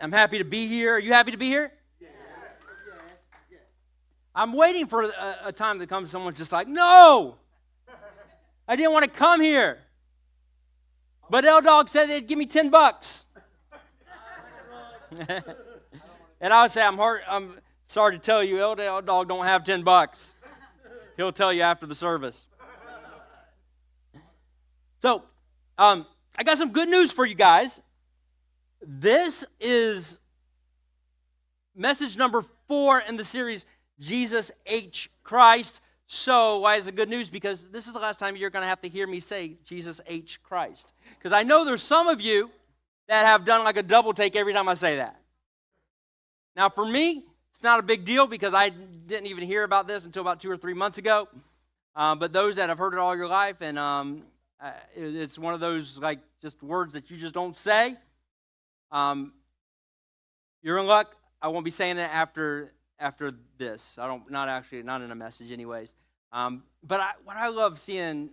I'm happy to be here. Are you happy to be here? Yes. I'm waiting for a time to come, someone's just like, no, I didn't want to come here. But L-Dog said they'd give me $10. And I would say, I'm sorry to tell you, L-Dog don't have $10. He'll tell you after the service. So, I got some good news for you guys. This is message number 4 in the series, Jesus H. Christ. So, why is it good news? Because this is the last time you're going to have to hear me say Jesus H. Christ. Because I know there's some of you that have done like a double take every time I say that. Now, for me, it's not a big deal because I didn't even hear about this until about 2 or 3 months ago. But those that have heard it all your life, and it's one of those like just words that you just don't say. You're in luck. I won't be saying it after this. Not in a message anyways. But what I love seeing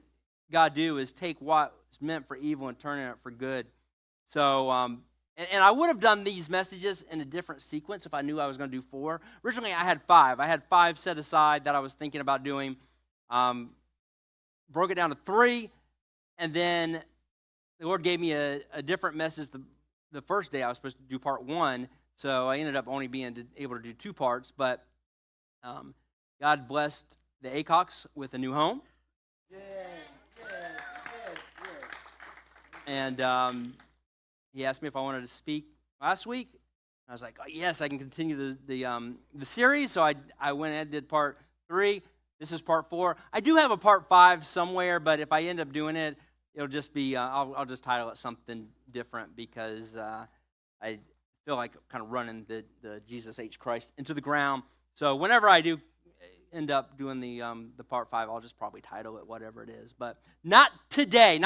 God do is take what's meant for evil and turn it for good. So, and I would have done these messages in a different sequence if I knew I was going to do 4. Originally, I had 5. I had 5 set aside that I was thinking about doing. Broke it down to 3, and then the Lord gave me a different message the first day I was supposed to do part 1, so I ended up only being able to do 2 parts, but God blessed the Acox with a new home. Yes. And he asked me if I wanted to speak last week. I was like, oh, yes, I can continue the series, so I went and did part 3. This is part 4. I do have a part 5 somewhere, but if I end up doing it, it'll just be, I'll just title it something different because I feel like kind of running the Jesus H. Christ into the ground. So whenever I do end up doing the part 5, I'll just probably title it whatever it is. But not today,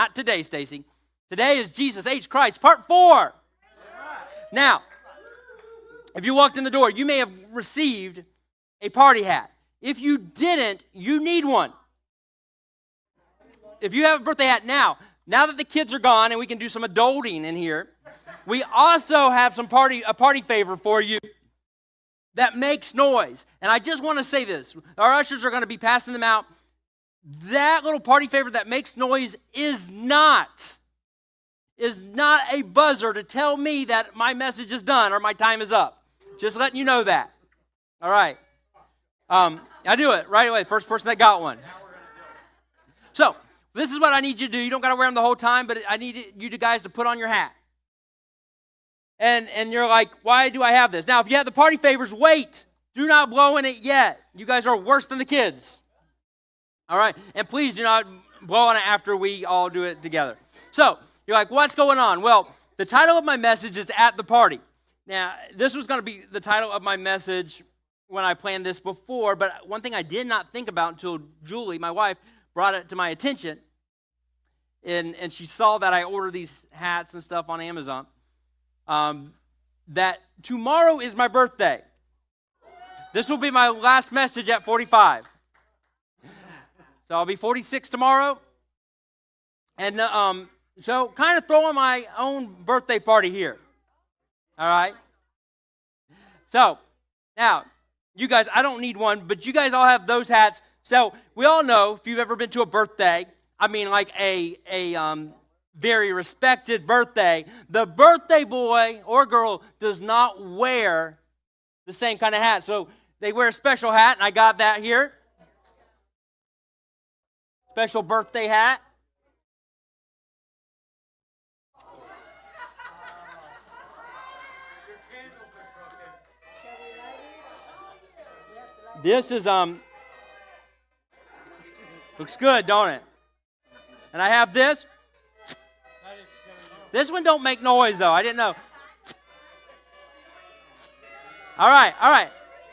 Stacy. Today is Jesus H. Christ, part 4. Now, if you walked in the door, you may have received a party hat. If you didn't, you need one. If you have a birthday hat now that the kids are gone and we can do some adulting in here, we also have a party favor for you that makes noise. And I just want to say this. Our ushers are going to be passing them out. That little party favor that makes noise is not a buzzer to tell me that my message is done or my time is up. Just letting you know that. All right. I do it right away. First person that got one. So, this is what I need you to do. You don't got to wear them the whole time, but I need you guys to put on your hat. And you're like, why do I have this? Now, if you have the party favors, wait. Do not blow in it yet. You guys are worse than the kids. All right? And please do not blow on it after we all do it together. So, you're like, what's going on? Well, the title of my message is At the Party. Now, this was going to be the title of my message when I planned this before, but one thing I did not think about until Julie, my wife, brought it to my attention, and she saw that I ordered these hats and stuff on Amazon, that tomorrow is my birthday. This will be my last message at 45. So I'll be 46 tomorrow, and so kind of throwing my own birthday party here. All right? So, now, you guys, I don't need one, but you guys all have those hats. So, we all know, if you've ever been to a birthday, I mean like a very respected birthday, the birthday boy or girl does not wear the same kind of hat. So, they wear a special hat, and I got that here. Special birthday hat. This is, looks good, don't it? And I have this. This one don't make noise, though. I didn't know. All right.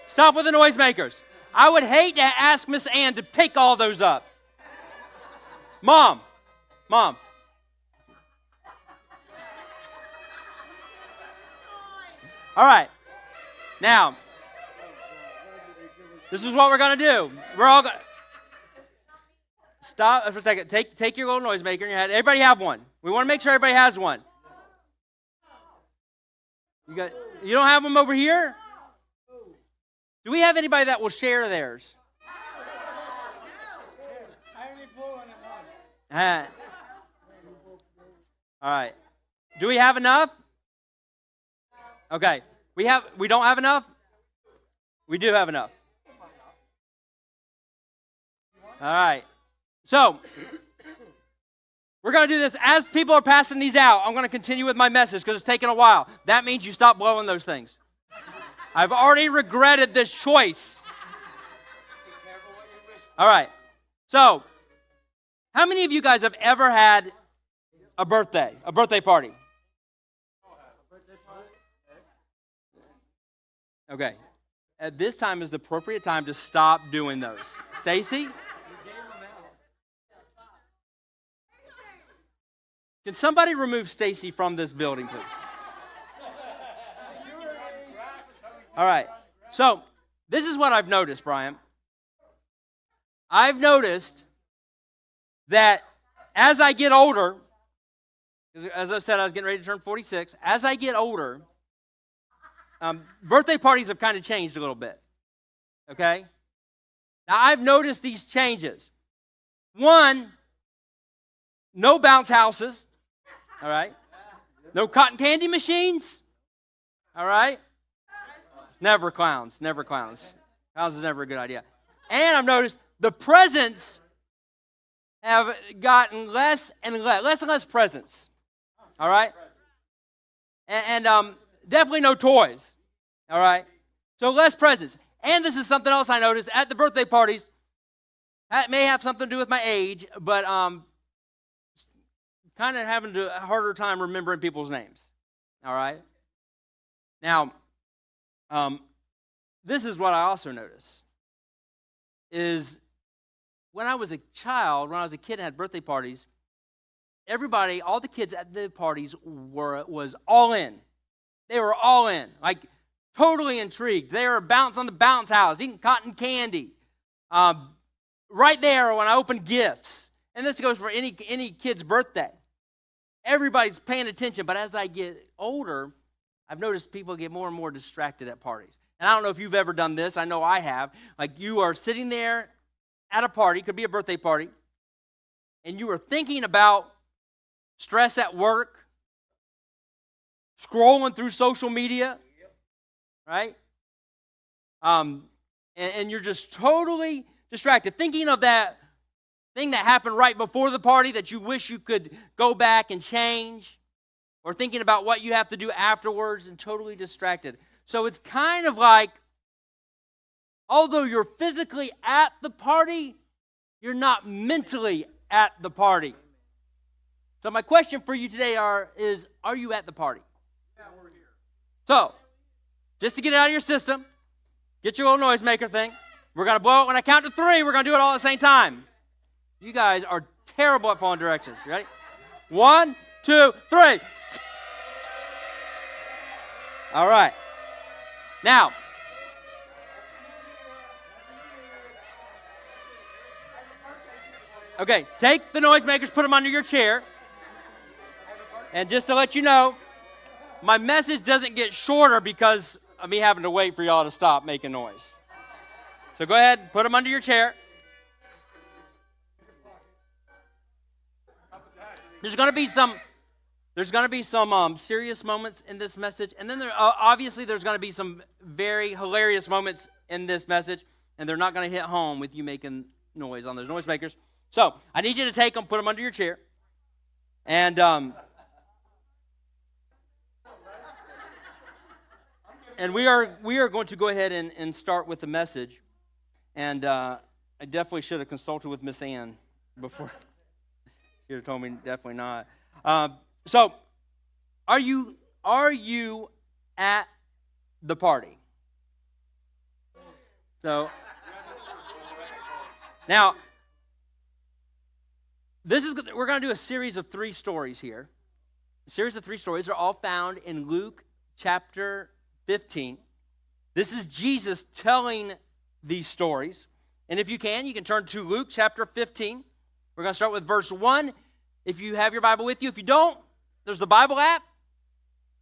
Stop with the noisemakers. I would hate to ask Miss Ann to take all those up. Mom. All right. Now, this is what we're going to do. We're all going to... Stop for a second. Take your little noisemaker in your head. Everybody have one. We want to make sure everybody has one. You got... You don't have them over here? Do we have anybody that will share theirs? All right. Do we have enough? Okay. We don't have enough? We do have enough. All right. So, we're going to do this. As people are passing these out, I'm going to continue with my message because it's taken a while. That means you stop blowing those things. I've already regretted this choice. All right. So, how many of you guys have ever had a birthday party? Okay. At this time is the appropriate time to stop doing those. Stacy? Can somebody remove Stacy from this building, please? All right. So, this is what I've noticed, Brian. I've noticed that as I get older, as I said, I was getting ready to turn 46. As I get older, birthday parties have kind of changed a little bit. Okay? Now, I've noticed these changes. One, no bounce houses. All right? No cotton candy machines. All right? Never clowns. Clowns is never a good idea. And I've noticed the presents have gotten less and less presents. All right? And definitely no toys. All right? So less presents. And this is something else I noticed at the birthday parties. That may have something to do with my age, but kind of having a harder time remembering people's names. All right? Now, this is what I also notice, is when I was a child, when I was a kid and had birthday parties, everybody, all the kids at the parties was all in. They were all in, like totally intrigued. They were bouncing on the bounce house, eating cotton candy. Right there when I opened gifts. And this goes for any kid's birthday. Everybody's paying attention, but as I get older, I've noticed people get more and more distracted at parties. And I don't know if you've ever done this. I know I have. Like you are sitting there at a party, could be a birthday party, and you are thinking about stress at work, scrolling through social media, right? And you're just totally distracted, thinking of that thing that happened right before the party that you wish you could go back and change, or thinking about what you have to do afterwards and totally distracted. So it's kind of like, although you're physically at the party, you're not mentally at the party. So my question for you today is, are you at the party? Yeah, we're here. So, just to get it out of your system, get your little noisemaker thing. We're going to blow it. When I count to 3, we're going to do it all at the same time. You guys are terrible at following directions. You ready? 1, 2, 3. All right. Now, okay, take the noisemakers, put them under your chair. And just to let you know, my message doesn't get shorter because of me having to wait for y'all to stop making noise. So go ahead, put them under your chair. There's going to be some serious moments in this message, and then obviously there's going to be some very hilarious moments in this message, and they're not going to hit home with you making noise on those noisemakers. So I need you to take them, put them under your chair, and we are going to go ahead and start with the message. And I definitely should have consulted with Miss Ann before. She would have told me definitely not. So, are you at the party? So, now, we're going to do a series of 3 stories here. A series of 3 stories are all found in Luke chapter 15. This is Jesus telling these stories. And if you can turn to Luke chapter 15. We're going to start with verse 1. If you have your Bible with you. If you don't, there's the Bible app.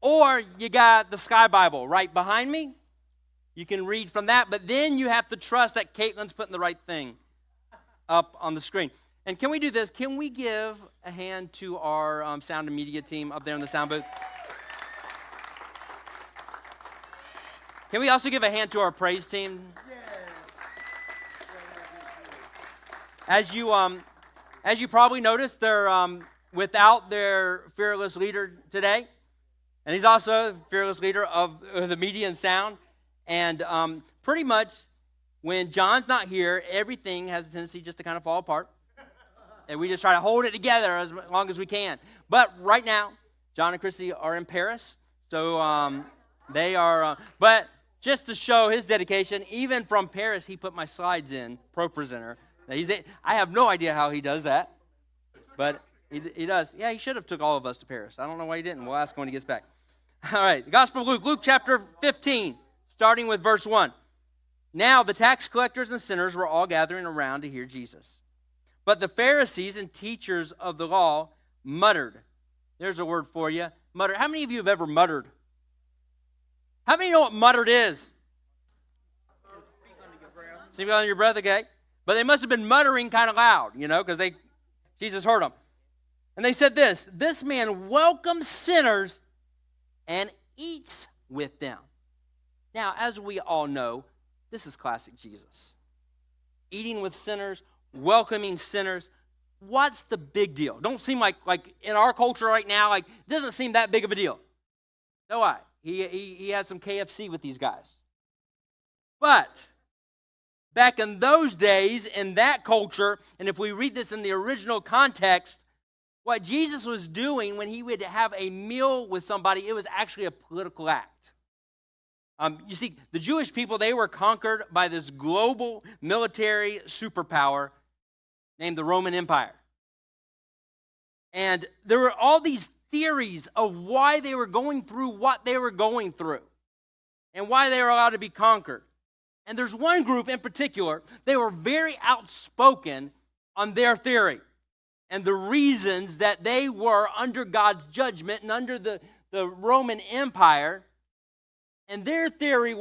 Or you got the Sky Bible right behind me. You can read from that, but then you have to trust that Caitlin's putting the right thing up on the screen. And can we do this? Can we give a hand to our sound and media team up there in the sound booth? Can we also give a hand to our praise team? As you probably noticed, they're without their fearless leader today. And he's also the fearless leader of the media and sound. And pretty much when John's not here, everything has a tendency just to kind of fall apart. And we just try to hold it together as long as we can. But right now, John and Chrissy are in Paris. So they are, but just to show his dedication, even from Paris, he put my slides in, ProPresenter. I have no idea how he does that, but he does. Yeah, he should have took all of us to Paris. I don't know why he didn't. We'll ask him when he gets back. All right, the Gospel of Luke, Luke chapter 15, starting with verse 1. Now the tax collectors and sinners were all gathering around to hear Jesus. But the Pharisees and teachers of the law muttered. There's a word for you, muttered. How many of you have ever muttered? How many know what muttered is? Speak under your breath, okay. But they must have been muttering kind of loud, because Jesus heard them. And they said this man welcomes sinners and eats with them. Now, as we all know, this is classic Jesus. Eating with sinners, welcoming sinners. What's the big deal? Don't seem like in our culture right now, it doesn't seem that big of a deal. No, why? He has some KFC with these guys. But back in those days, in that culture, and if we read this in the original context, what Jesus was doing when he would have a meal with somebody, it was actually a political act. You see, the Jewish people, they were conquered by this global military superpower named the Roman Empire. And there were all these theories of why they were going through what they were going through and why they were allowed to be conquered. And there's one group in particular, they were very outspoken on their theory and the reasons that they were under God's judgment and under the Roman Empire. And their theory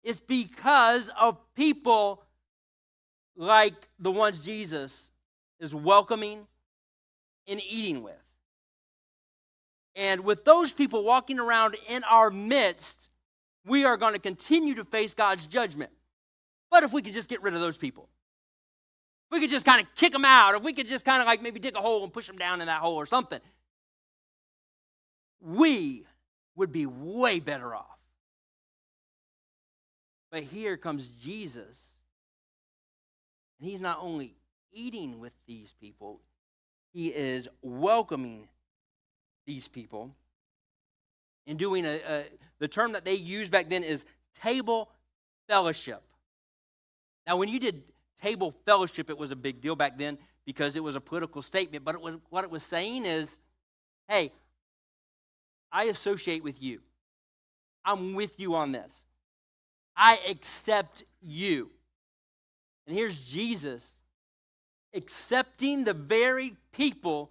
it's because of people like the ones Jesus is welcoming and eating with. And with those people walking around in our midst, we are going to continue to face God's judgment. But if we could just get rid of those people, if we could just kind of kick them out, if we could just kind of maybe dig a hole and push them down in that hole or something, we would be way better off. But here comes Jesus, and he's not only eating with these people, he is welcoming these people and doing the term that they used back then is table fellowship. Now, when you did table fellowship, it was a big deal back then because it was a political statement, but what it was saying is, hey, I associate with you. I'm with you on this. I accept you. And here's Jesus accepting the very people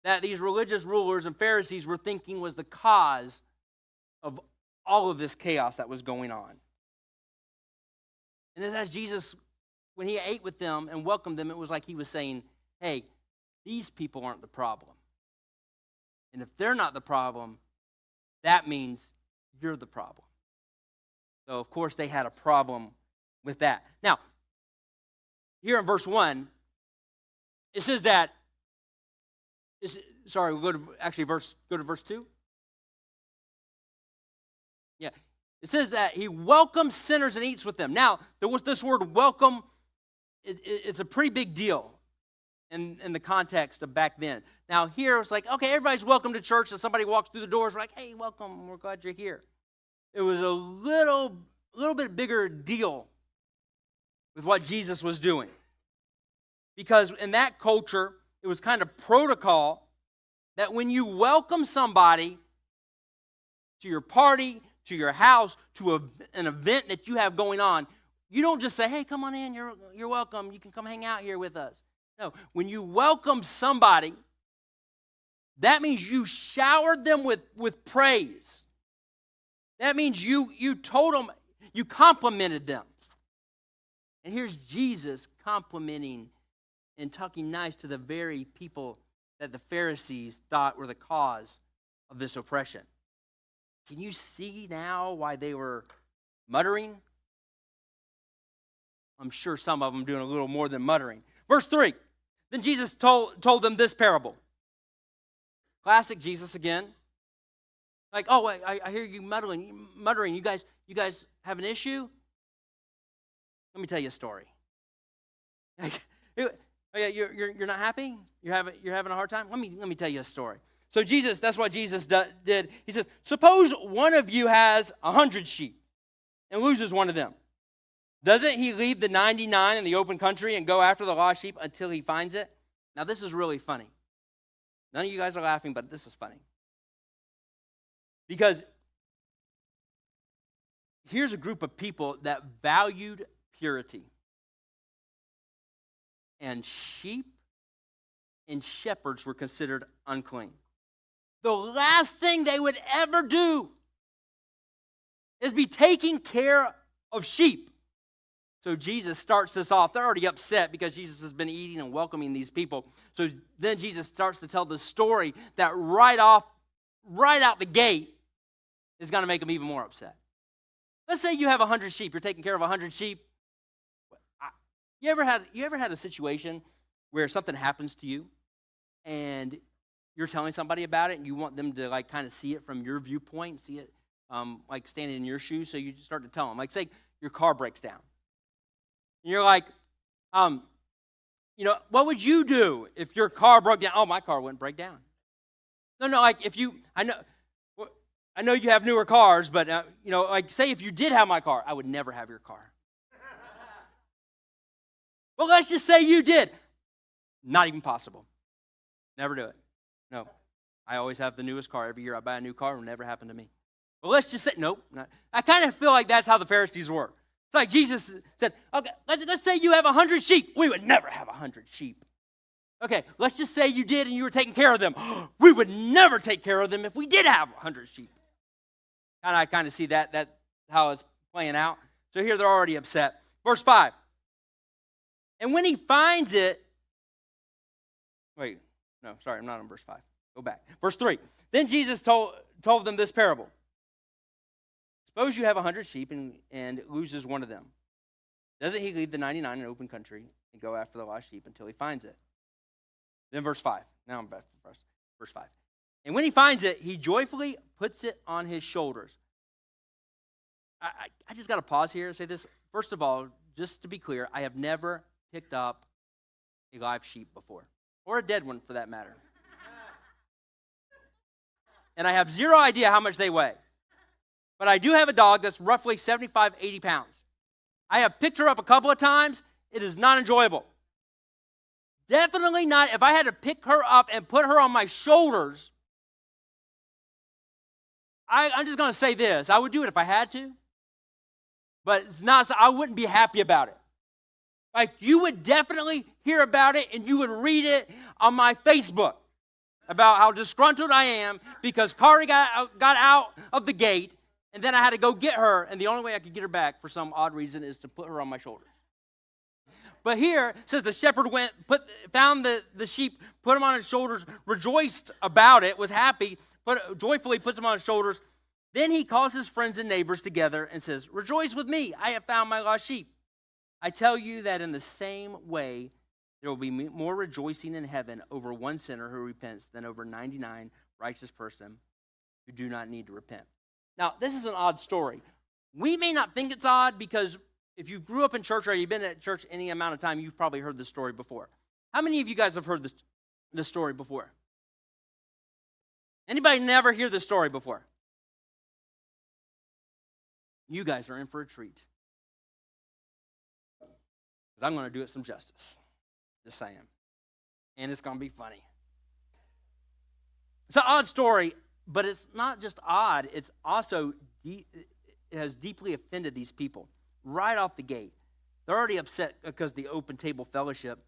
that these religious rulers and Pharisees were thinking was the cause of all of this chaos that was going on. And as Jesus, when he ate with them and welcomed them, it was like he was saying, hey, these people aren't the problem. And if they're not the problem, that means you're the problem. So, of course, they had a problem with that. Now, here in verse 1, it says that, we'll go to verse 2. Yeah. It says that he welcomes sinners and eats with them. Now, there was this word welcome. It's a pretty big deal in the context of back then. Now, here it's like, okay, everybody's welcome to church, and somebody walks through the doors, we're like, hey, welcome, we're glad you're here. It was a little bit bigger deal with what Jesus was doing. Because in that culture, it was kind of protocol that when you welcome somebody to your party, to your house, to an event that you have going on, you don't just say, hey, come on in, you're welcome, you can come hang out here with us. No, when you welcome somebody, that means you showered them with praise. That means you told them, you complimented them. And here's Jesus complimenting and talking nice to the very people that the Pharisees thought were the cause of this oppression. Can you see now why they were muttering? I'm sure some of them doing a little more than muttering. Verse 3, then Jesus told them this parable. Classic Jesus again. Like, oh, I hear you muttering. You guys have an issue? Let me tell you a story. You're not happy? You're having a hard time? Let me tell you a story. So Jesus, that's what Jesus did. He says, suppose one of you has 100 sheep and loses one of them. Doesn't he leave the 99 in the open country and go after the lost sheep until he finds it? Now, this is really funny. None of you guys are laughing, but this is funny. Because here's a group of people that valued purity. And sheep and shepherds were considered unclean. The last thing they would ever do is be taking care of sheep. So Jesus starts this off. They're already upset because Jesus has been eating and welcoming these people. So then Jesus starts to tell the story that right out the gate is going to make them even more upset. Let's say you have 100 sheep. You're taking care of 100 sheep. You ever had a situation where something happens to you and you're telling somebody about it and you want them to like kind of see it from your viewpoint, see it like standing in your shoes, so you start to tell them. Like say your car breaks down. And you're like, what would you do if your car broke down? Oh, my car wouldn't break down. No, like I know you have newer cars, but like say if you did have my car, I would never have your car. Well, let's just say you did. Not even possible. Never do it. No. I always have the newest car. Every year I buy a new car. It will never happen to me. But let's just say, nope. Not. I kind of feel like that's how the Pharisees were. It's like Jesus said, okay, let's say you have 100 sheep. We would never have 100 sheep. Okay, let's just say you did and you were taking care of them. We would never take care of them if we did have 100 sheep. I kind of see that's how it's playing out. So here they're already upset. Verse 5. And when he finds it, I'm not on verse 5. Go back. Verse 3. Then Jesus told them this parable. Suppose you have 100 sheep and loses one of them. Doesn't he leave the 99 in open country and go after the lost sheep until he finds it? Then verse 5. Now I'm back to verse 5. And when he finds it, he joyfully puts it on his shoulders. I just got to pause here and say this. First of all, just to be clear, I have never picked up a live sheep before, or a dead one for that matter. And I have zero idea how much they weigh. But I do have a dog that's roughly 75, 80 pounds. I have picked her up a couple of times. It is not enjoyable. Definitely not. If I had to pick her up and put her on my shoulders, I'm just going to say this. I would do it if I had to. But it's not. I wouldn't be happy about it. Like, you would definitely hear about it and you would read it on my Facebook about how disgruntled I am because Kari got out of the gate and then I had to go get her, and the only way I could get her back for some odd reason is to put her on my shoulders. But here it says the shepherd found the sheep, put them on his shoulders, rejoiced about it, was happy, joyfully puts them on his shoulders. Then he calls his friends and neighbors together and says, rejoice with me, I have found my lost sheep. I tell you that in the same way, there will be more rejoicing in heaven over one sinner who repents than over 99 righteous person who do not need to repent. Now, this is an odd story. We may not think it's odd because if you grew up in church or you've been at church any amount of time, you've probably heard this story before. How many of you guys have heard this story before? Anybody never hear this story before? You guys are in for a treat. Because I'm going to do it some justice. Just saying. And it's going to be funny. It's an odd story, but it's not just odd. It's also, it has deeply offended these people right off the gate. They're already upset because of the open table fellowship.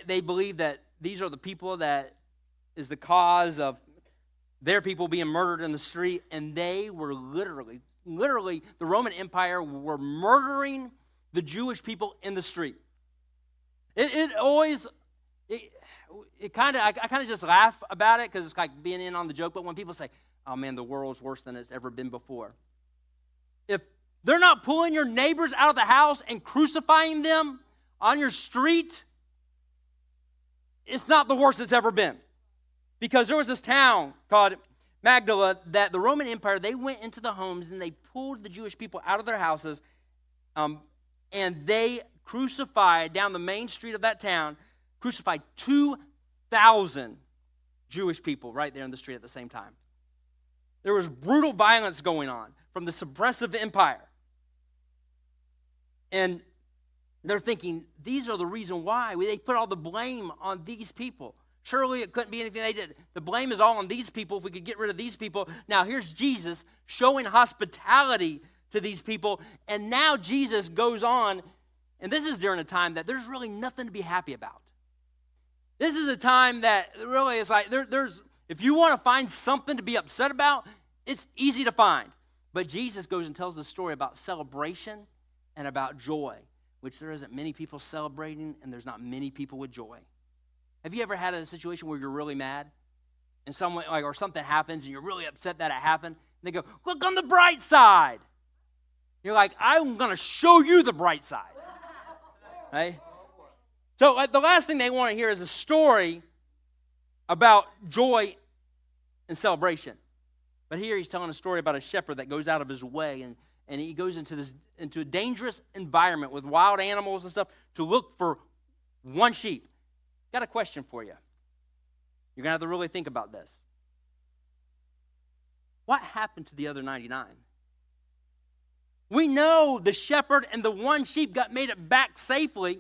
They believe that these are the people that is the cause of their people being murdered in the street, and they were literally, the Roman Empire were murdering the Jewish people in the street. I kind of just laugh about it because it's like being in on the joke, but when people say, oh man, the world's worse than it's ever been before. If they're not pulling your neighbors out of the house and crucifying them on your street, it's not the worst it's ever been. Because there was this town called Magdala that the Roman Empire, they went into the homes and they pulled the Jewish people out of their houses, and they crucified down the main street of that town, crucified 2,000 Jewish people right there in the street at the same time. There was brutal violence going on from the suppressive empire. And they're thinking, these are the reason why. They put all the blame on these people. Surely it couldn't be anything they did. The blame is all on these people. If we could get rid of these people. Now here's Jesus showing hospitality to these people. And now Jesus goes on, and this is during a time that there's really nothing to be happy about. This is a time that really is like, there's if you want to find something to be upset about, it's easy to find. But Jesus goes and tells the story about celebration and about joy, which there isn't many people celebrating, and there's not many people with joy. Have you ever had a situation where you're really mad, and someone or something happens, and you're really upset that it happened? And they go, "Look on the bright side." You're like, "I'm going to show you the bright side." Right? So the last thing they want to hear is a story about joy and celebration. But here he's telling a story about a shepherd that goes out of his way, and he goes into a dangerous environment with wild animals and stuff to look for one sheep. Got a question for you. You're going to have to really think about this. What happened to the other 99? We know the shepherd and the one sheep made it back safely.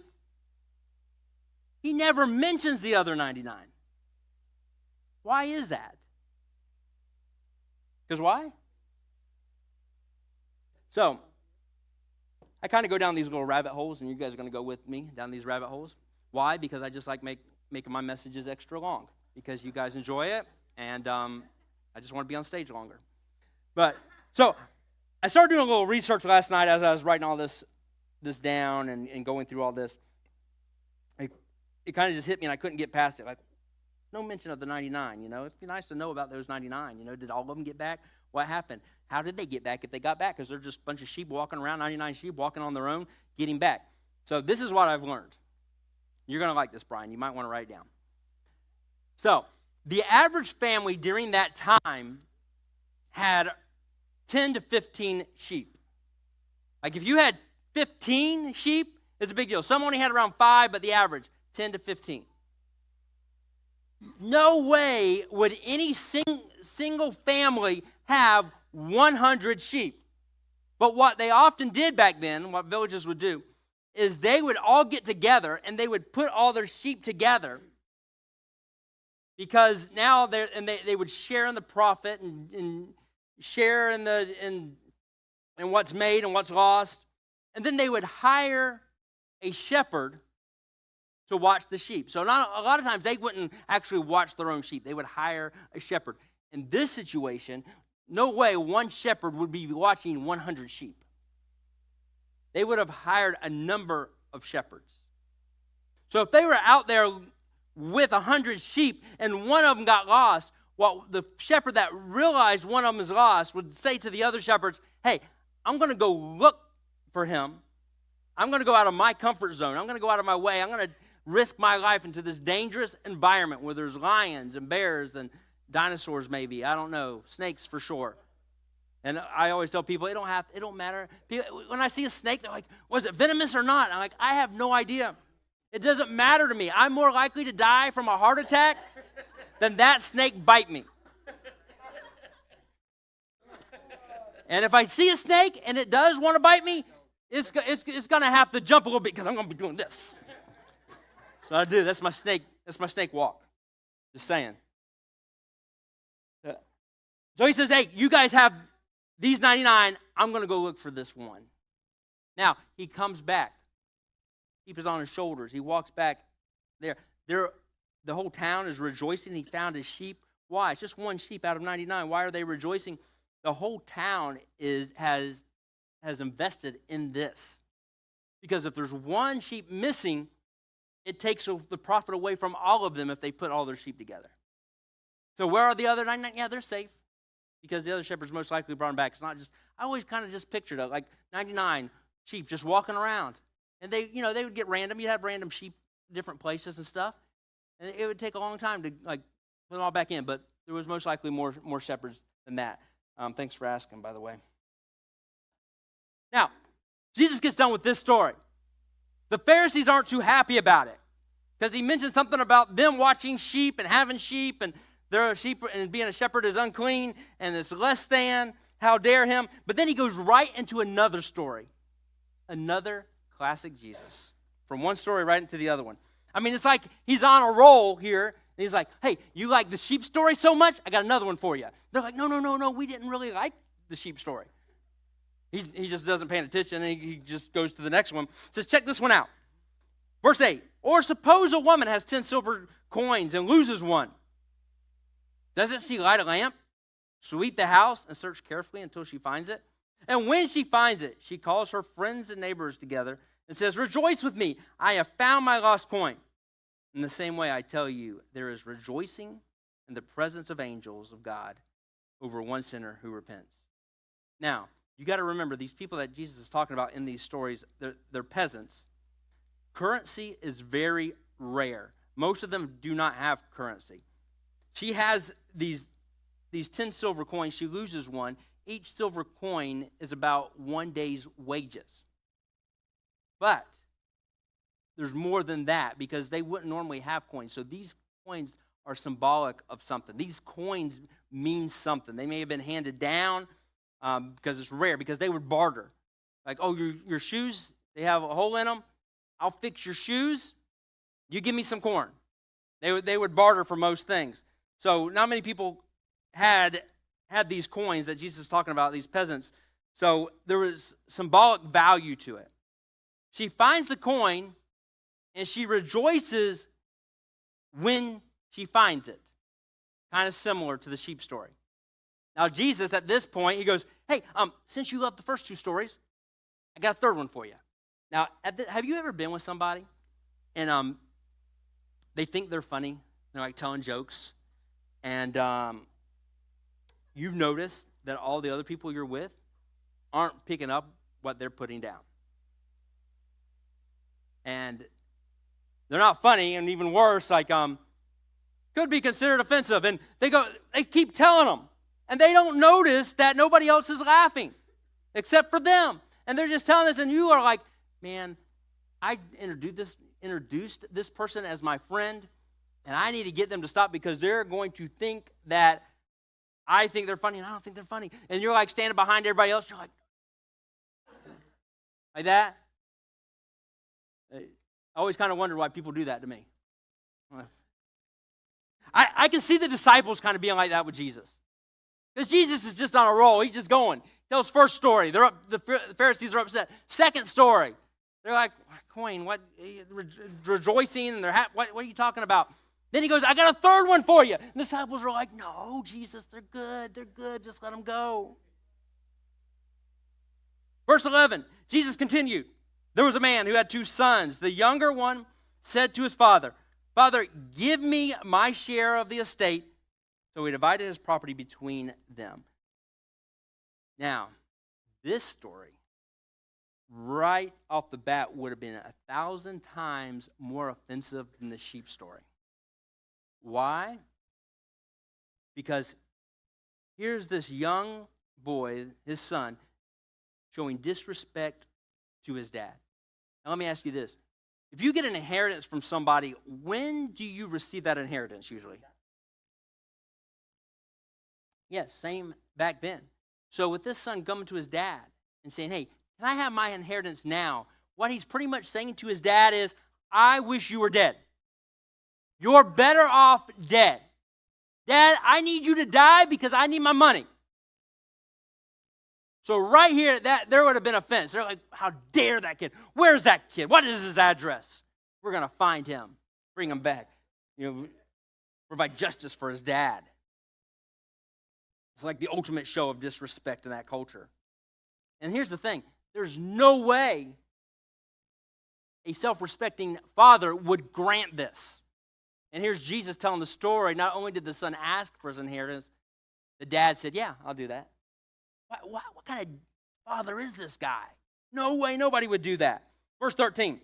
He never mentions the other 99. Why is that? Because why? So, I kind of go down these little rabbit holes, and you guys are going to go with me down these rabbit holes. Why? Because I just like making my messages extra long, because you guys enjoy it, and I just want to be on stage longer. But, so, I started doing a little research last night as I was writing all this down and going through all this. It kind of just hit me, and I couldn't get past it. Like, no mention of the 99, It'd be nice to know about those 99, Did all of them get back? What happened? How did they get back if they got back? Because they're just a bunch of sheep walking around, 99 sheep walking on their own, getting back. So this is what I've learned. You're going to like this, Brian. You might want to write it down. So the average family during that time had 10 to 15 sheep. Like if you had 15 sheep, it's a big deal. Some only had around 5, but the average, 10 to 15. No way would any single family have 100 sheep. But what they often did back then, what villages would do, is they would all get together and they would put all their sheep together, because now they would share in the profit and share in what's made and what's lost. And then they would hire a shepherd to watch the sheep. So not a lot of times they wouldn't actually watch their own sheep. They would hire a shepherd. In this situation, no way one shepherd would be watching 100 sheep. They would have hired a number of shepherds. So if they were out there with 100 sheep and one of them got lost, well, the shepherd that realized one of them is lost would say to the other shepherds, "Hey, I'm going to go look for him. I'm going to go out of my comfort zone. I'm going to go out of my way. I'm going to risk my life into this dangerous environment where there's lions and bears and dinosaurs maybe. I don't know. Snakes for sure." And I always tell people, it don't matter. When I see a snake, they're like, "Was it venomous or not?" I'm like, "I have no idea. It doesn't matter to me. I'm more likely to die from a heart attack than that snake bite me." And if I see a snake and it does want to bite me, it's going to have to jump a little bit because I'm going to be doing this. So I do. That's my snake walk. Just saying. So he says, "Hey, you guys have these 99. I'm going to go look for this one." Now, he comes back. Keeps it on his shoulders. He walks back there. They're the whole town is rejoicing. He found his sheep. Why? It's just one sheep out of 99. Why are they rejoicing? The whole town has invested in this. Because if there's one sheep missing, it takes the profit away from all of them if they put all their sheep together. So where are the other 99? Yeah, they're safe. Because the other shepherds most likely brought them back. It's not just, I always kind of just pictured it like 99 sheep just walking around. And they would get random. You'd have random sheep different places and stuff. And it would take a long time to put them all back in. But there was most likely more shepherds than that. Thanks for asking, by the way. Now, Jesus gets done with this story. The Pharisees aren't too happy about it because he mentioned something about them watching sheep and having sheep, and their sheep and being a shepherd is unclean and it's less than. How dare him? But then he goes right into another story, another classic Jesus, from one story right into the other one. I mean, it's like he's on a roll here. And he's like, hey, you like the sheep story so much? I got another one for you. They're like, no, we didn't really like the sheep story. He just doesn't pay attention, and he just goes to the next one. Says, check this one out. Verse 8, or suppose a woman has 10 silver coins and loses one. Doesn't she light a lamp, sweep the house, and search carefully until she finds it? And when she finds it, she calls her friends and neighbors together and says, rejoice with me, I have found my lost coin. In the same way, I tell you, there is rejoicing in the presence of angels of God over one sinner who repents. Now, you got to remember, these people that Jesus is talking about in these stories, they're peasants. Currency is very rare. Most of them do not have currency. She has these 10 silver coins. She loses one. Each silver coin is about 1 day's wages. But there's more than that because they wouldn't normally have coins. So these coins are symbolic of something. These coins mean something. They may have been handed down because it's rare, because they would barter. Like, oh, your shoes, they have a hole in them. I'll fix your shoes. You give me some corn. They would barter for most things. So not many people had these coins that Jesus is talking about, these peasants. So there was symbolic value to it. She finds the coin, and she rejoices when she finds it. Kind of similar to the sheep story. Now, Jesus, at this point, he goes, hey, since you love the first two stories, I got a third one for you. Now, have you ever been with somebody, and they think they're funny? They're like telling jokes, and you've noticed that all the other people you're with aren't picking up what they're putting down. And they're not funny, and even worse, like could be considered offensive. And they keep telling them, and they don't notice that nobody else is laughing except for them. And they're just telling us, and you are like, man, I introduced this person as my friend, and I need to get them to stop because they're going to think that I think they're funny, and I don't think they're funny. And you're like standing behind everybody else. You're like that. I always kind of wondered why people do that to me. I can see the disciples kind of being like that with Jesus. Because Jesus is just on a roll. He's just going. Tells first story. The Pharisees are upset. Second story. They're like, coin, what? Rejoicing, and what are you talking about? Then he goes, I got a third one for you. And the disciples are like, no, Jesus, they're good. Just let them go. Verse 11, Jesus continued. There was a man who had 2 sons. The younger one said to his father, Father, give me my share of the estate. So he divided his property between them. Now, this story, right off the bat, would have been 1,000 times more offensive than the sheep story. Why? Because here's this young boy, his son, showing disrespect to his dad. Now let me ask you this. If you get an inheritance from somebody, when do you receive that inheritance usually? Yes, same back then. So with this son coming to his dad and saying, hey, can I have my inheritance now? What he's pretty much saying to his dad is, I wish you were dead. You're better off dead. Dad, I need you to die because I need my money. So right here, there would have been offense. They're like, how dare that kid? Where's that kid? What is his address? We're going to find him, bring him back. provide justice for his dad. It's like the ultimate show of disrespect in that culture. And here's the thing. There's no way a self-respecting father would grant this. And here's Jesus telling the story. Not only did the son ask for his inheritance, the dad said, yeah, I'll do that. What kind of father is this guy? No way, nobody would do that. Verse 13.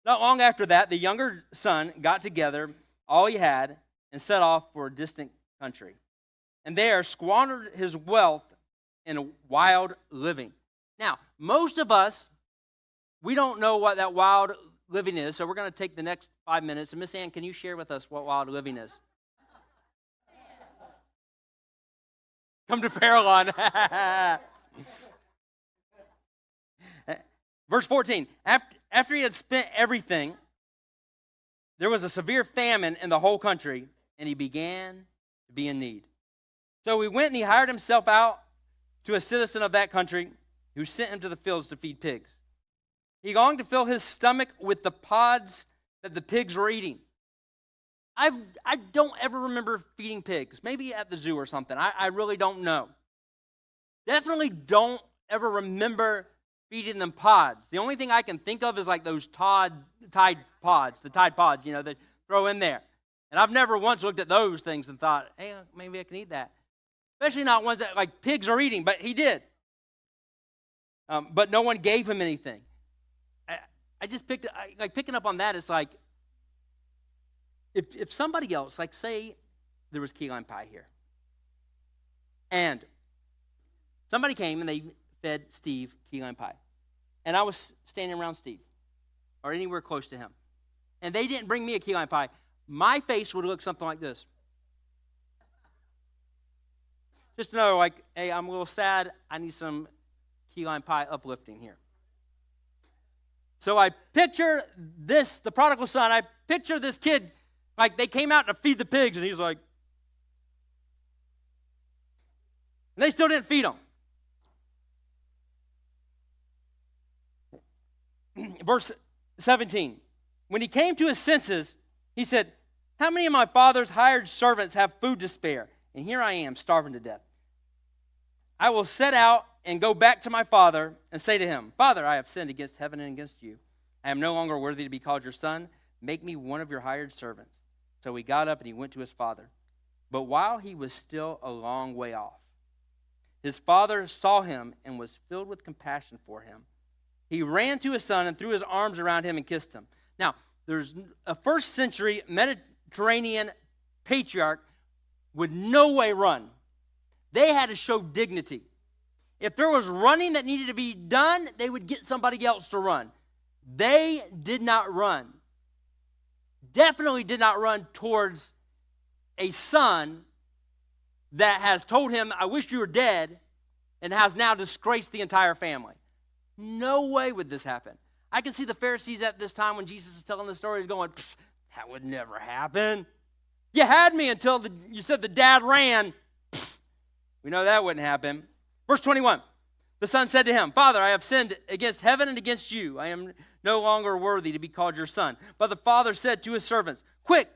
Not long after that, the younger son got together all he had and set off for a distant country. And there squandered his wealth in wild living. Now, most of us, we don't know what that wild living is, so we're going to take the next 5 minutes. And Miss Ann, can you share with us what wild living is? Come to Farallon. Verse 14, after he had spent everything, there was a severe famine in the whole country, and he began to be in need. So he went and he hired himself out to a citizen of that country who sent him to the fields to feed pigs. He longed to fill his stomach with the pods that the pigs were eating. I don't ever remember feeding pigs. Maybe at the zoo or something. I really don't know. Definitely don't ever remember feeding them pods. The only thing I can think of is like those Tide Pods, they throw in there. And I've never once looked at those things and thought, hey, maybe I can eat that. Especially not ones that like pigs are eating, but he did. But no one gave him anything. I just picking up on that. It's like, if somebody else, like say there was key lime pie here, and somebody came and they fed Steve key lime pie, and I was standing around Steve, or anywhere close to him, and they didn't bring me a key lime pie, my face would look something like this. Just to know, like, hey, I'm a little sad. I need some key lime pie uplifting here. So I picture this, the prodigal son, I picture this kid, like they came out to feed the pigs, and he's like, and they still didn't feed him. Verse 17, when he came to his senses, he said, how many of my father's hired servants have food to spare? And here I am, starving to death. I will set out and go back to my father and say to him, Father, I have sinned against heaven and against you. I am no longer worthy to be called your son. Make me one of your hired servants. So he got up and he went to his father. But while he was still a long way off, his father saw him and was filled with compassion for him. He ran to his son and threw his arms around him and kissed him. Now, there's a first century Mediterranean patriarch would no way run. They had to show dignity. If there was running that needed to be done, they would get somebody else to run. They did not run. Definitely did not run towards a son that has told him, I wish you were dead, and has now disgraced the entire family. No way would this happen. I can see the Pharisees at this time when Jesus is telling the story, going, that would never happen. You had me until you said the dad ran. We know that wouldn't happen. Verse 21, the son said to him, Father, I have sinned against heaven and against you. I am no longer worthy to be called your son. But the father said to his servants, quick,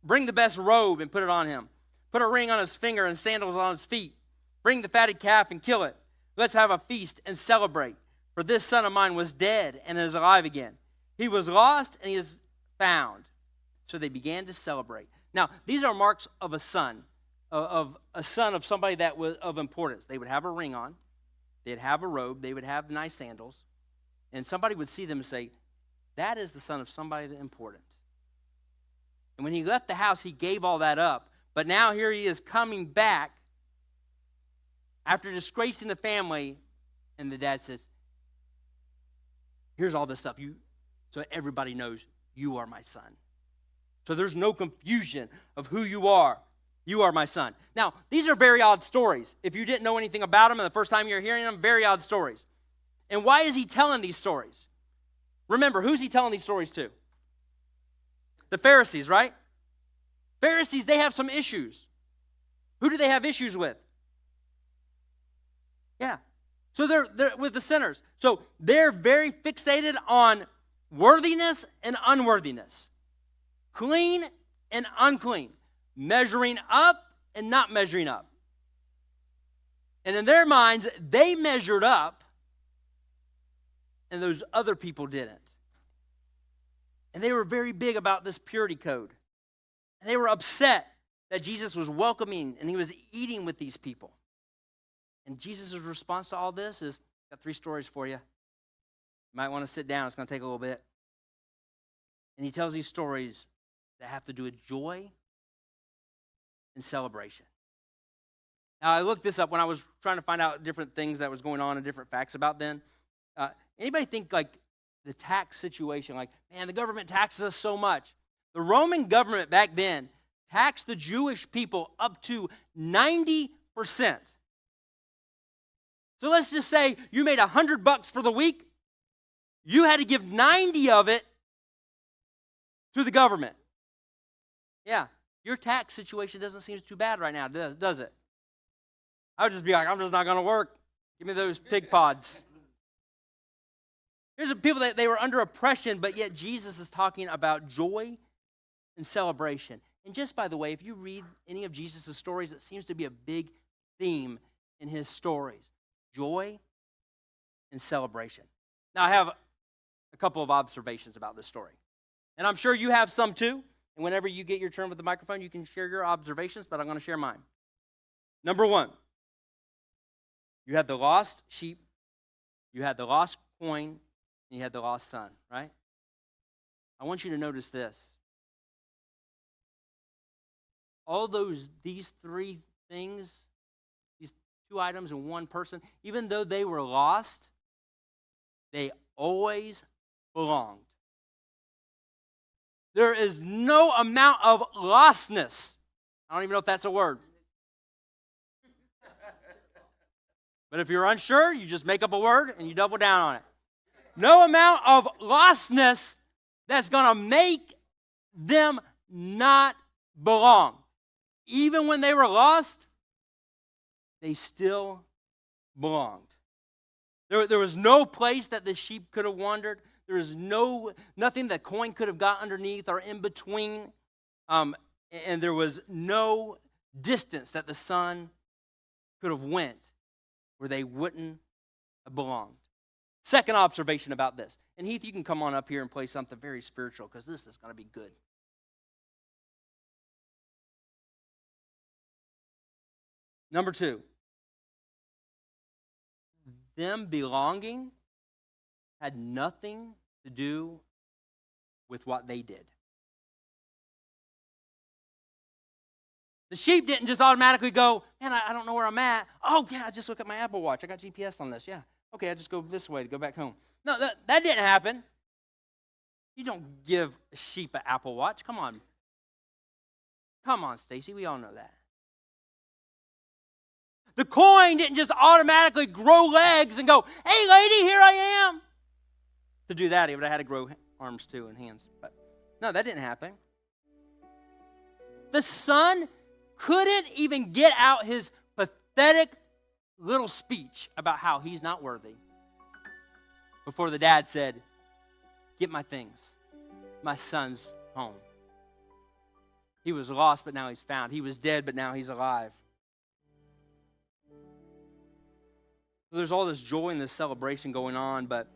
bring the best robe and put it on him. Put a ring on his finger and sandals on his feet. Bring the fatted calf and kill it. Let's have a feast and celebrate. For this son of mine was dead and is alive again. He was lost and he is found. So they began to celebrate. Now, these are marks of a son of somebody that was of importance. They would have a ring on. They'd have a robe. They would have nice sandals. And somebody would see them and say, that is the son of somebody important. And when he left the house, he gave all that up. But now here he is coming back after disgracing the family. And the dad says, here's all this stuff. So everybody knows you are my son. So there's no confusion of who you are. You are my son. Now, these are very odd stories. If you didn't know anything about them and the first time you're hearing them, very odd stories. And why is he telling these stories? Remember, who's he telling these stories to? The Pharisees, right? Pharisees, they have some issues. Who do they have issues with? Yeah. So they're with the sinners. So they're very fixated on worthiness and unworthiness. clean and unclean, measuring up and not measuring up. And in their minds, they measured up, and those other people didn't. And they were very big about this purity code. And they were upset that Jesus was welcoming and he was eating with these people. And Jesus' response to all this is, got 3 stories for you. You might want to sit down. It's going to take a little bit. And he tells these stories that have to do with joy and celebration. Now, I looked this up when I was trying to find out different things that was going on and different facts about them. Anybody think like the tax situation, like, man, the government taxes us so much. The Roman government back then taxed the Jewish people up to 90%. So let's just say you made $100 for the week. You had to give 90 of it to the government. Yeah, your tax situation doesn't seem too bad right now, does it? I would just be like, I'm just not going to work. Give me those pig pods. Here's the people that they were under oppression, but yet Jesus is talking about joy and celebration. And just by the way, if you read any of Jesus' stories, it seems to be a big theme in his stories. Joy and celebration. Now, I have a couple of observations about this story. And I'm sure you have some too. And whenever you get your turn with the microphone, you can share your observations, but I'm going to share mine. Number 1, you had the lost sheep, you had the lost coin, and you had the lost son, right? I want you to notice this. All these 3 things, these 2 items in one person, even though they were lost, they always belonged. There is no amount of lostness. I don't even know if that's a word. But if you're unsure, you just make up a word and you double down on it. No amount of lostness that's going to make them not belong. Even when they were lost, they still belonged. There was no place that the sheep could have wandered. There was nothing that coin could have got underneath or in between. And there was no distance that the son could have went where they wouldn't have belonged. Second observation about this. And Heath, you can come on up here and play something very spiritual because this is going to be good. Number 2. Them belonging had nothing to do with what they did. The sheep didn't just automatically go, man, I don't know where I'm at. Oh, yeah, I just look at my Apple Watch. I got GPS on this. Yeah. Okay, I just go this way to go back home. No, that didn't happen. You don't give a sheep an Apple Watch. Come on. Come on, Stacy. We all know that. The coin didn't just automatically grow legs and go, hey, lady, here I am. To do that, he would have had to grow arms too and hands. But no, that didn't happen. The son couldn't even get out his pathetic little speech about how he's not worthy before the dad said, get my things. My son's home. He was lost, but now he's found. He was dead, but now he's alive. So there's all this joy and this celebration going on, but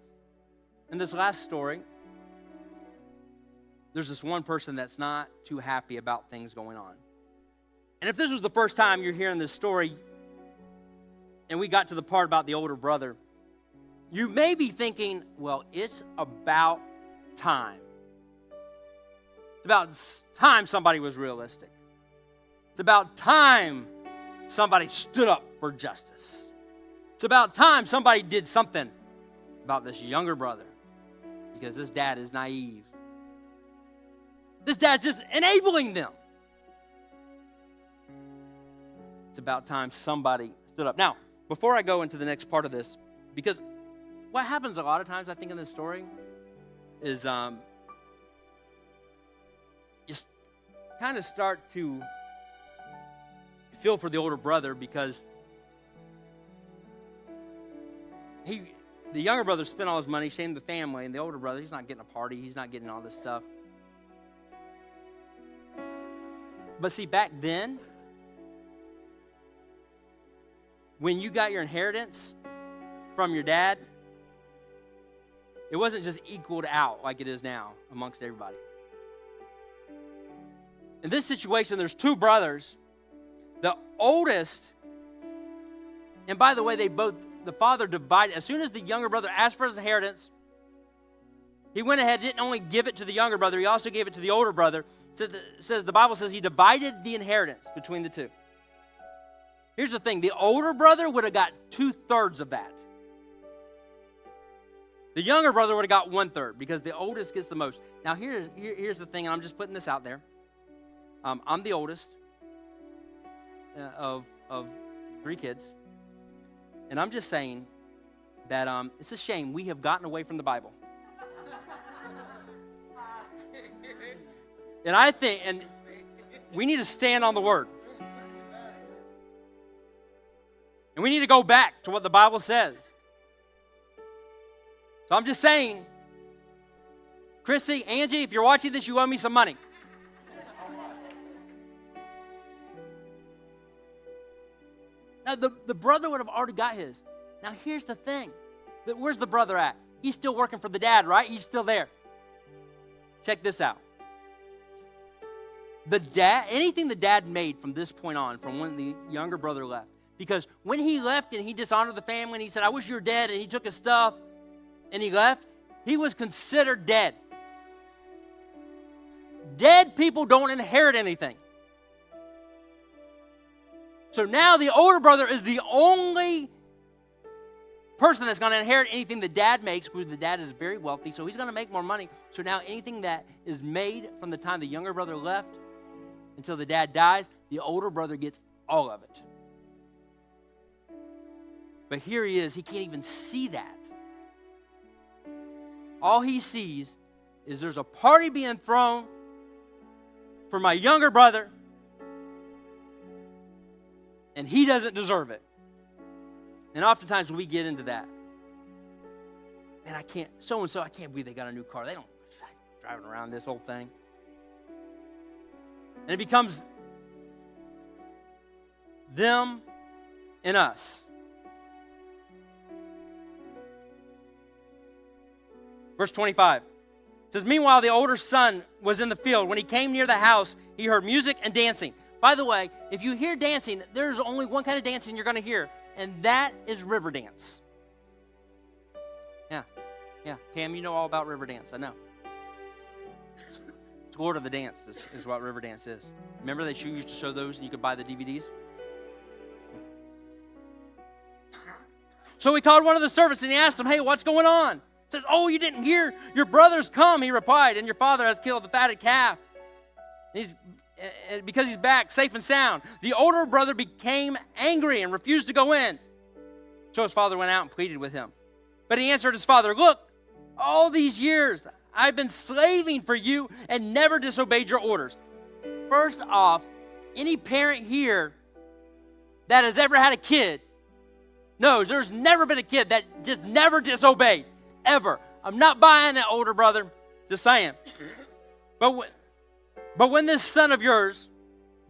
in this last story, there's this one person that's not too happy about things going on. And if this was the first time you're hearing this story, and we got to the part about the older brother, you may be thinking, well, it's about time. It's about time somebody was realistic. It's about time somebody stood up for justice. It's about time somebody did something about this younger brother, because this dad is naive. This dad's just enabling them. It's about time somebody stood up. Now, before I go into the next part of this, because what happens a lot of times, I think, in this story is just kind of start to feel for the older brother, because the younger brother spent all his money, shamed the family, and the older brother, he's not getting a party, he's not getting all this stuff. But see, back then, when you got your inheritance from your dad, it wasn't just equaled out like it is now amongst everybody. In this situation, there's two brothers. The oldest, and by the way, the father divided. As soon as the younger brother asked for his inheritance, he went ahead, didn't only give it to the younger brother, he also gave it to the older brother. The Bible says he divided the inheritance between the two. Here's the thing, the older brother would have got 2/3 of that. The younger brother would have got 1/3 because the oldest gets the most. Now here's the thing, and I'm just putting this out there. I'm the oldest of 3 kids. And I'm just saying that it's a shame we have gotten away from the Bible. And I think, and we need to stand on the Word. And we need to go back to what the Bible says. So I'm just saying, Chrissy, Angie, if you're watching this, you owe me some money. Now, the brother would have already got his. Now, here's the thing. Where's the brother at? He's still working for the dad, right? He's still there. Check this out. Anything the dad made from this point on, from when the younger brother left. Because when he left and he dishonored the family and he said, I wish you were dead, and he took his stuff and he left, he was considered dead. Dead people don't inherit anything. So now the older brother is the only person that's going to inherit anything the dad makes, because the dad is very wealthy, so he's going to make more money. So now anything that is made from the time the younger brother left until the dad dies, the older brother gets all of it. But here he is, he can't even see that. All he sees is there's a party being thrown for my younger brother, and he doesn't deserve it. And oftentimes we get into that. Man, I can't believe they got a new car. They don't driving around this whole thing. And it becomes them and us. Verse 25 says, meanwhile, the older son was in the field. When he came near the house, he heard music and dancing. By the way, if you hear dancing, there's only one kind of dancing you're going to hear, and that is river dance. Yeah. Pam, you know all about river dance. I know. It's Lord of the Dance is what river dance is. Remember they used to show those and you could buy the DVDs? So he called one of the servants and he asked him, hey, what's going on? He says, oh, you didn't hear? Your brother's come, he replied, and your father has killed the fatted calf. Because he's back, safe and sound. The older brother became angry and refused to go in. So his father went out and pleaded with him. But he answered his father, look, all these years I've been slaving for you and never disobeyed your orders. First off, any parent here that has ever had a kid knows there's never been a kid that just never disobeyed, ever. I'm not buying that, older brother, just saying. But when this son of yours,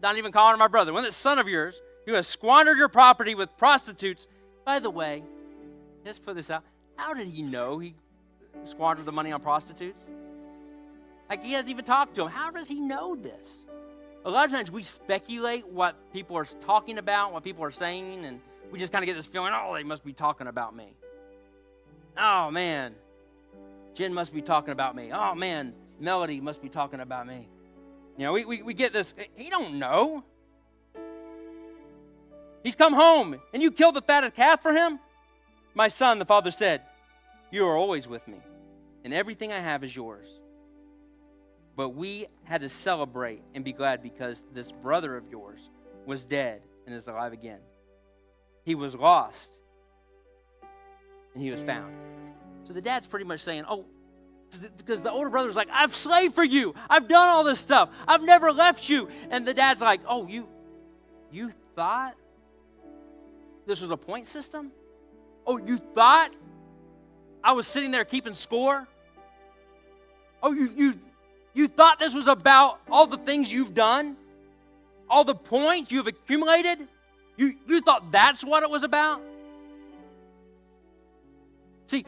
not even calling him my brother, when this son of yours, who has squandered your property with prostitutes, by the way, let's put this out, how did he know he squandered the money on prostitutes? Like, he hasn't even talked to him. How does he know this? A lot of times we speculate what people are talking about, what people are saying, and we just kind of get this feeling, oh, they must be talking about me. Oh, man, Jen must be talking about me. Oh, man, Melody must be talking about me. You know, we get this, he don't know. He's come home, and you killed the fatted calf for him? My son, the father said, you are always with me, and everything I have is yours. But we had to celebrate and be glad because this brother of yours was dead and is alive again. He was lost, and he was found. So the dad's pretty much saying, oh, because the older brother was like, I've slaved for you. I've done all this stuff. I've never left you. And the dad's like, oh, you thought this was a point system? Oh, you thought I was sitting there keeping score? Oh, you thought this was about all the things you've done? all the points you've accumulated, you thought that's what it was about? See,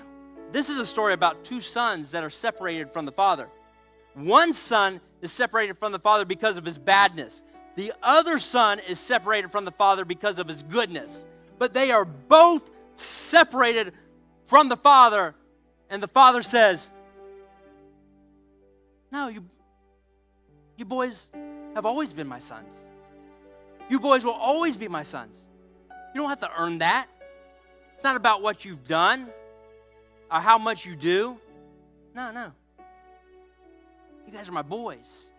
this is a story about two sons that are separated from the father. One son is separated from the father because of his badness. The other son is separated from the father because of his goodness. But they are both separated from the father, and the father says, no, you boys have always been my sons. You boys will always be my sons. You don't have to earn that. It's not about what you've done or how much you do. No. You guys are my boys.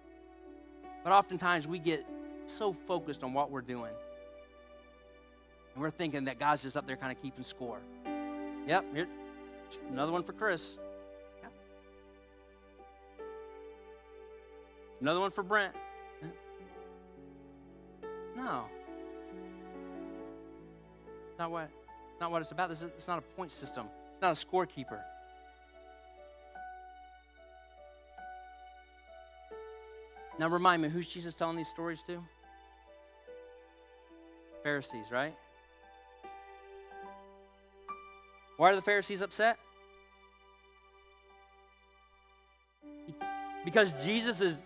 But oftentimes we get so focused on what we're doing. And we're thinking that God's just up there kind of keeping score. Yep, here, another one for Chris. Yep. Another one for Brent. Yep. No. Not what it's about. It's not a point system. It's not a scorekeeper. Now remind me, who's Jesus telling these stories to? Pharisees, right? Why are the Pharisees upset? Because Jesus is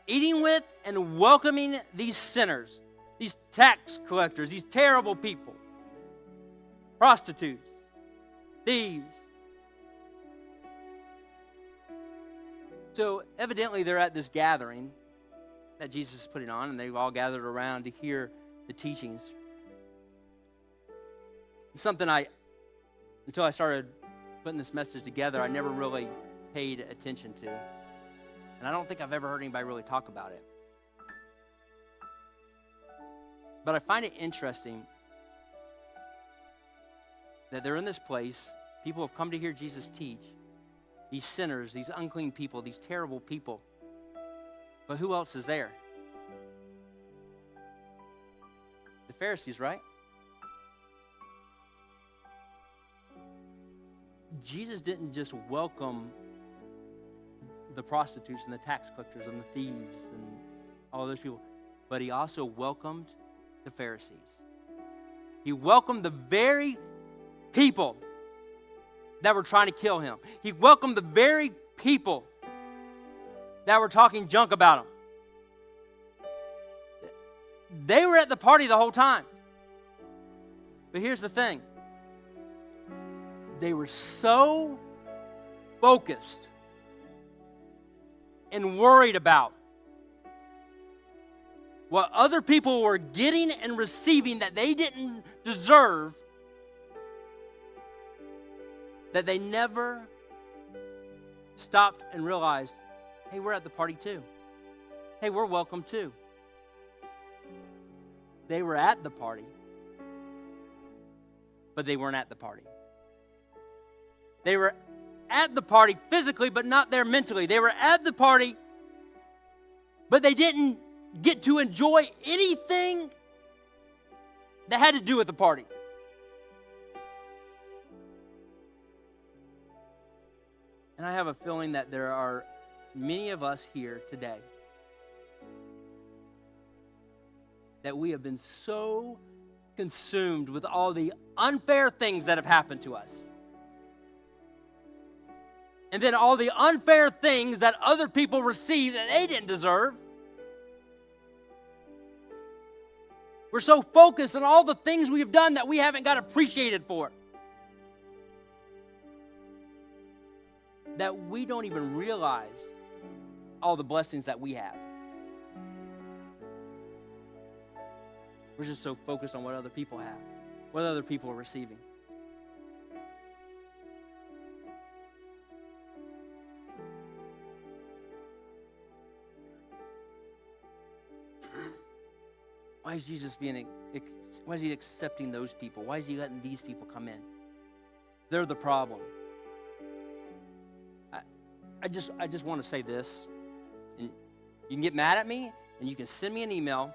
eating with and welcoming these sinners, these tax collectors, these terrible people, prostitutes, thieves. So evidently they're at this gathering that Jesus is putting on, and they've all gathered around to hear the teachings. It's something until I started putting this message together, I never really paid attention to. And I don't think I've ever heard anybody really talk about it. But I find it interesting that they're in this place. People have come to hear Jesus teach. These sinners, these unclean people, these terrible people. But who else is there? The Pharisees, right? Jesus didn't just welcome the prostitutes and the tax collectors and the thieves and all those people, but he also welcomed the Pharisees. He welcomed the very people that were trying to kill him. He welcomed the very people that were talking junk about him. They were at the party the whole time. But here's the thing. They were so focused and worried about what other people were getting and receiving that they didn't deserve, that they never stopped and realized, hey, we're at the party too. Hey, we're welcome too. They were at the party, but they weren't at the party. They were at the party physically, but not there mentally. They were at the party, but they didn't get to enjoy anything that had to do with the party. And I have a feeling that there are many of us here today that we have been so consumed with all the unfair things that have happened to us. And then all the unfair things that other people received that they didn't deserve. We're so focused on all the things we've done that we haven't got appreciated for. That we don't even realize all the blessings that we have. We're just so focused on what other people have, what other people are receiving. Why is Jesus why is he accepting those people? Why is he letting these people come in? They're the problem. I just want to say this, and you can get mad at me, and you can send me an email.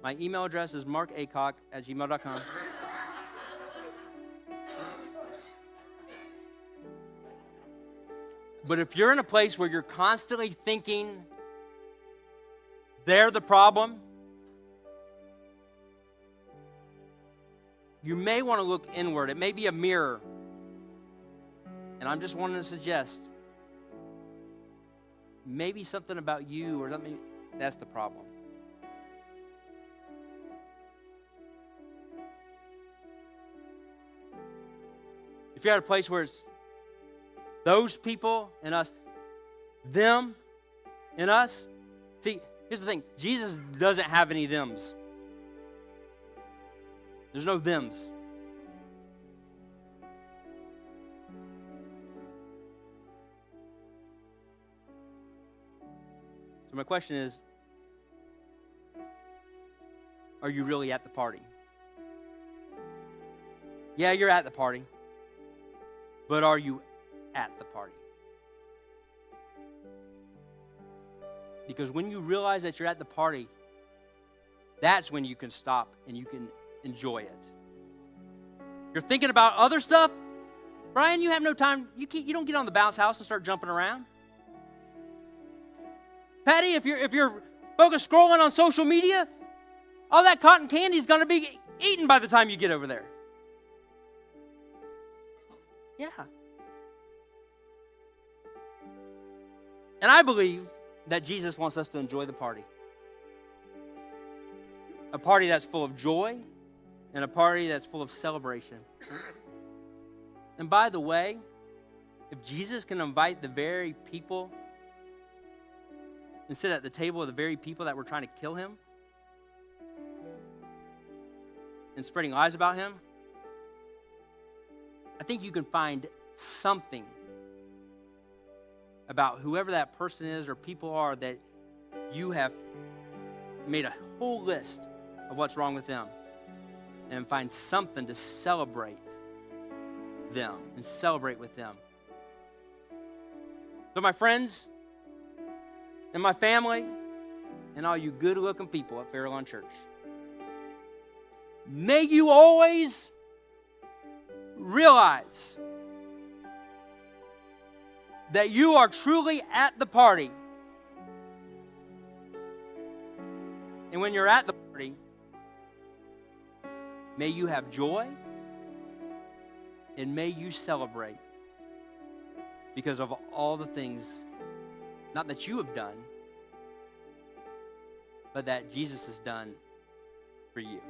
My email address is markacock@gmail.com. But if you're in a place where you're constantly thinking they're the problem, you may want to look inward. It may be a mirror. And I'm just wanting to suggest, maybe something about you or something, that's the problem. If you're at a place where it's those people and us, them and us, see, here's the thing. Jesus doesn't have any thems. There's no thems. So my question is, are you really at the party? Yeah, you're at the party. But are you at the party? Because when you realize that you're at the party, that's when you can stop and you can enjoy it. You're thinking about other stuff, Brian, you have no time. You don't get on the bounce house and start jumping around. Patty, if you're focused scrolling on social media, all that cotton candy is going to be eaten by the time you get over there. Yeah. And I believe that Jesus wants us to enjoy the party. A party that's full of joy and a party that's full of celebration. And by the way, if Jesus can invite the very people and sit at the table of the very people that were trying to kill him and spreading lies about him, I think you can find something about whoever that person is or people are that you have made a whole list of what's wrong with them and find something to celebrate them and celebrate with them. So my friends and my family and all you good-looking people at Fairlawn Church, may you always realize that you are truly at the party. And when you're at the party, may you have joy and may you celebrate because of all the things, not that you have done, but that Jesus has done for you.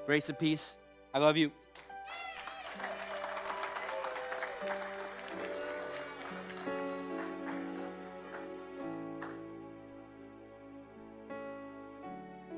Grace and peace. I love you.